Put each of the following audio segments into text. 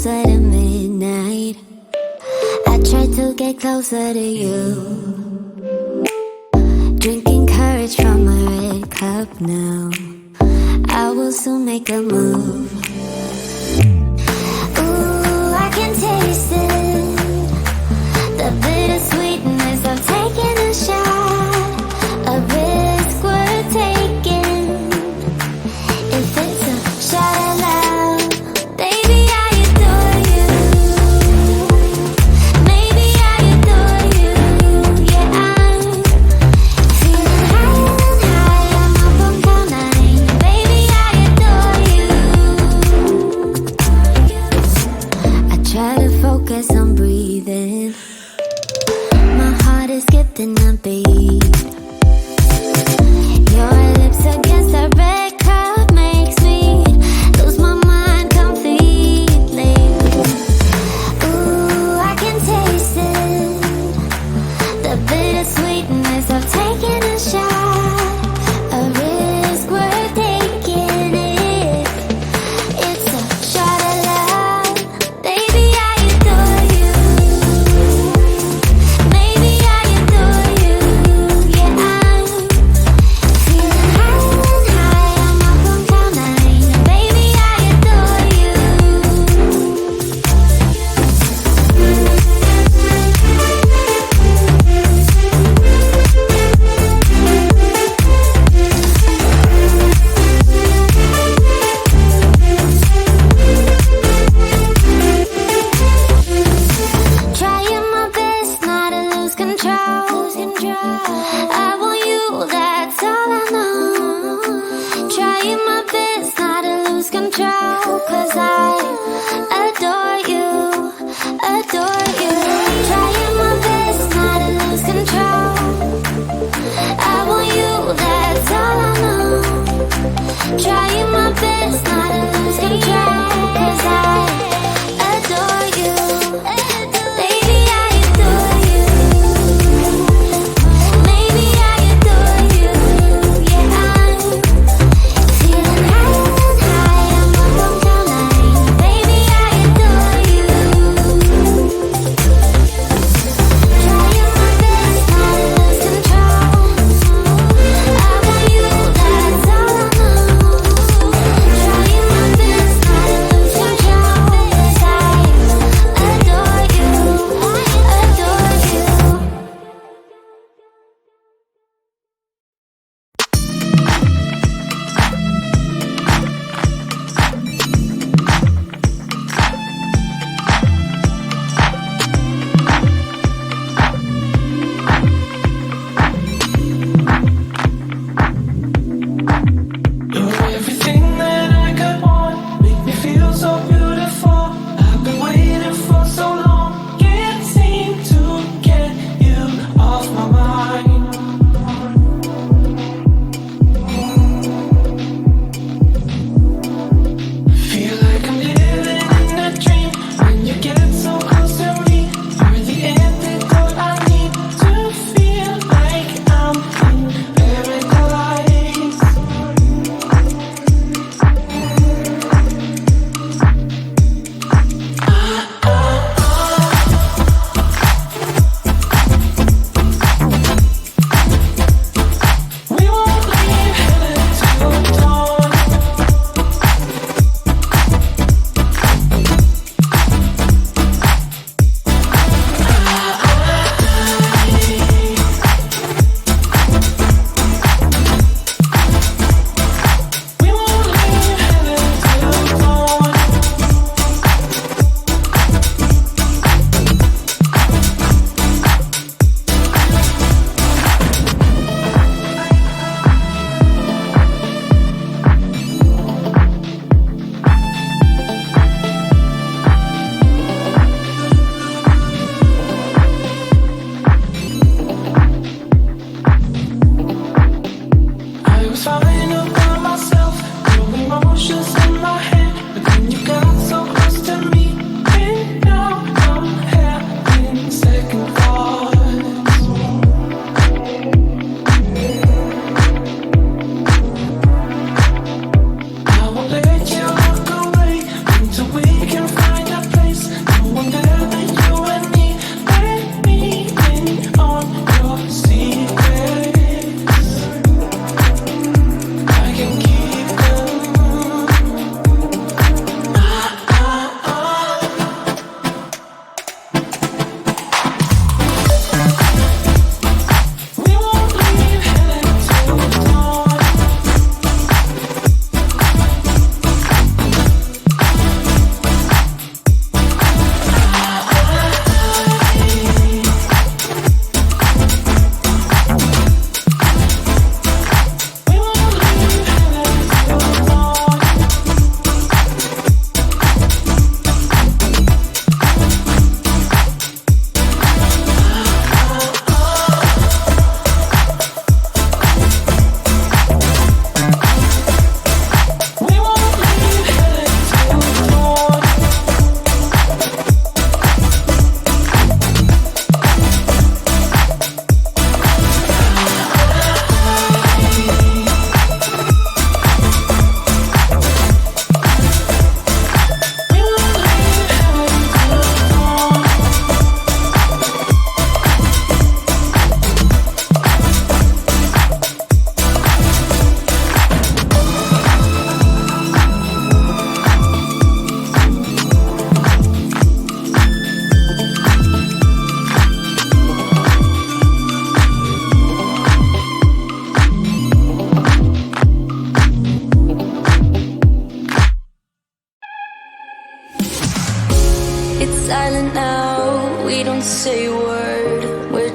closer to midnight. I try to get closer to you. Drinking courage from my red cup now. I will soon make a move. Ooh, I can taste it. The bittersweetness of taking a shot. A risk worth taking. If it's a shot at love, baby, I adore you. Maybe I adore you. Yeah, I'm feeling higher and higher. I'm up on cloud nine. Baby, I adore you. I try to focus on breathing. My heart is skipping a beat. Your lips against a red cup makes me lose my mind completely. Ooh, I can taste it. The bittersweetness of taking a shot. A risk worth taking it. It's a shot at love. Baby, I adore you. Maybe I adore you. Yeah,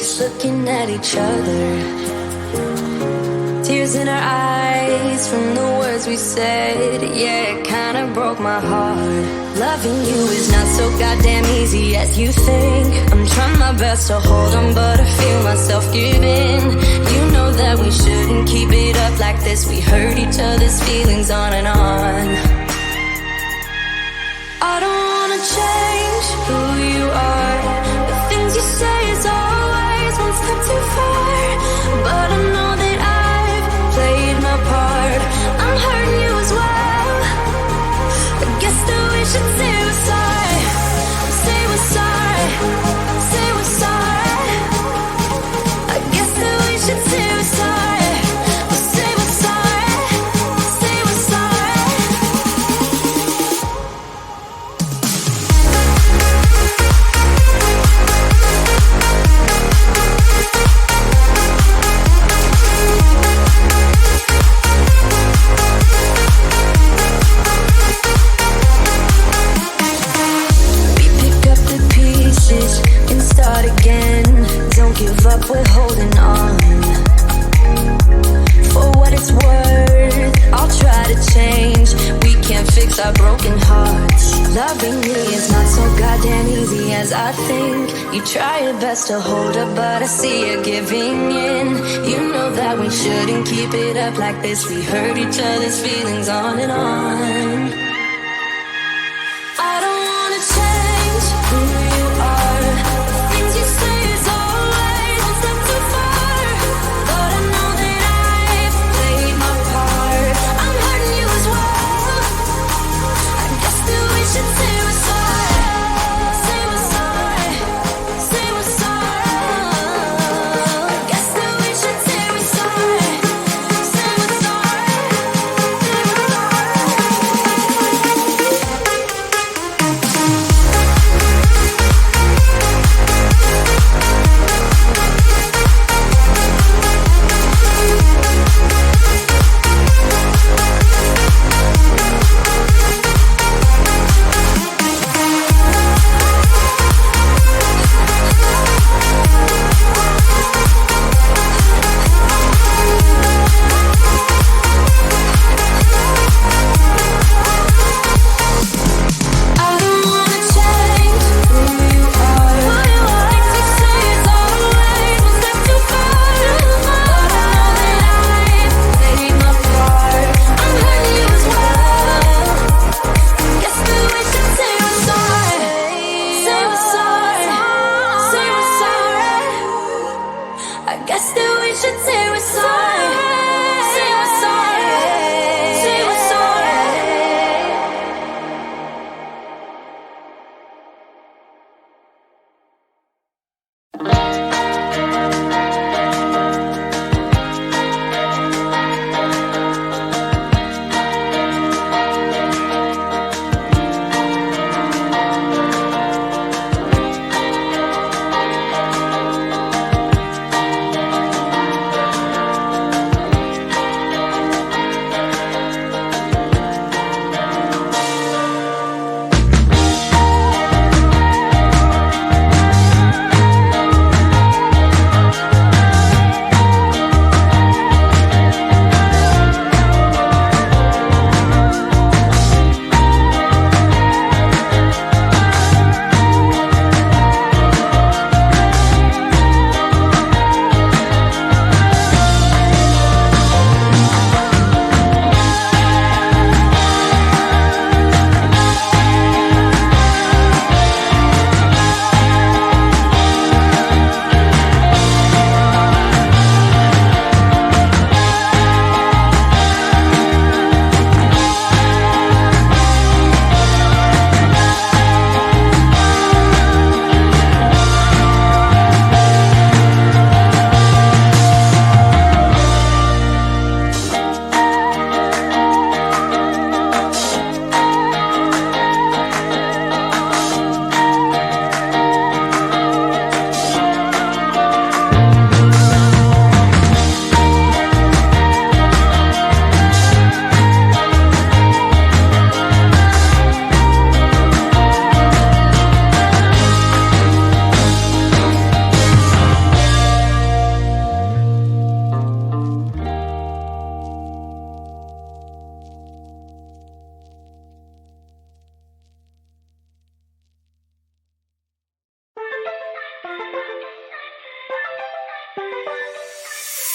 just looking at each other. Tears in our eyes from the words we said. Yeah, it kinda broke my heart. Loving you is not so goddamn easy as you think. I'm trying my best to hold on, but I feel myself giving. You know that we shouldn't keep it up like this. We hurt each other's feelings on and on. I don't wanna change who you are. The things you say is always one step too far. But I know that I've played my part. I'm hurting you as well. I guess that we should say we're sorry. Say we're sorry. Say we're sorry. I guess that we should say we're sorry. Say we're sorry. Say we're sorry. Can start again. Don't give up, we're holding on. For what it's worth, I'll try to change. We can't fix our broken hearts. Loving me is not so goddamn easy as I think. You try your best to hold up, but I see you giving in. You know that we shouldn't keep it up like this. We hurt each other's feelings on and on. I don't wanna change who you are. Things you say is always one step too far. But I know that I've played my part. I'm hurting you as well. I guess that we should say we're sorry. Say we're sorry. Say we're sorry. I guess that we should say we're sorry. Say we're sorry. Say we're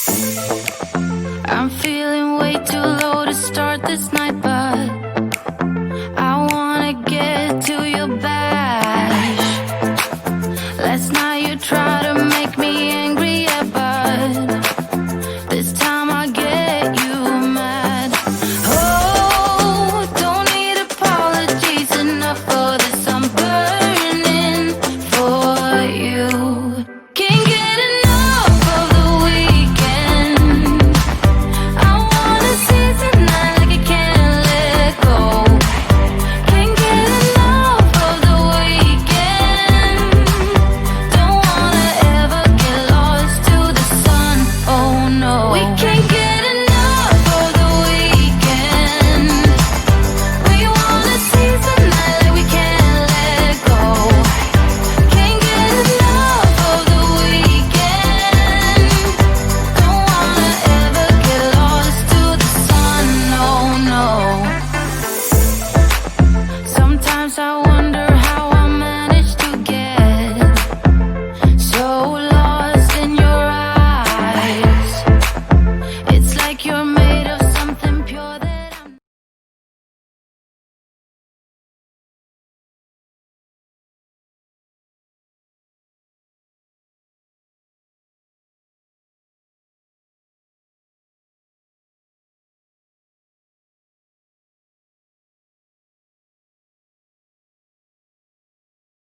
I'm feeling way too low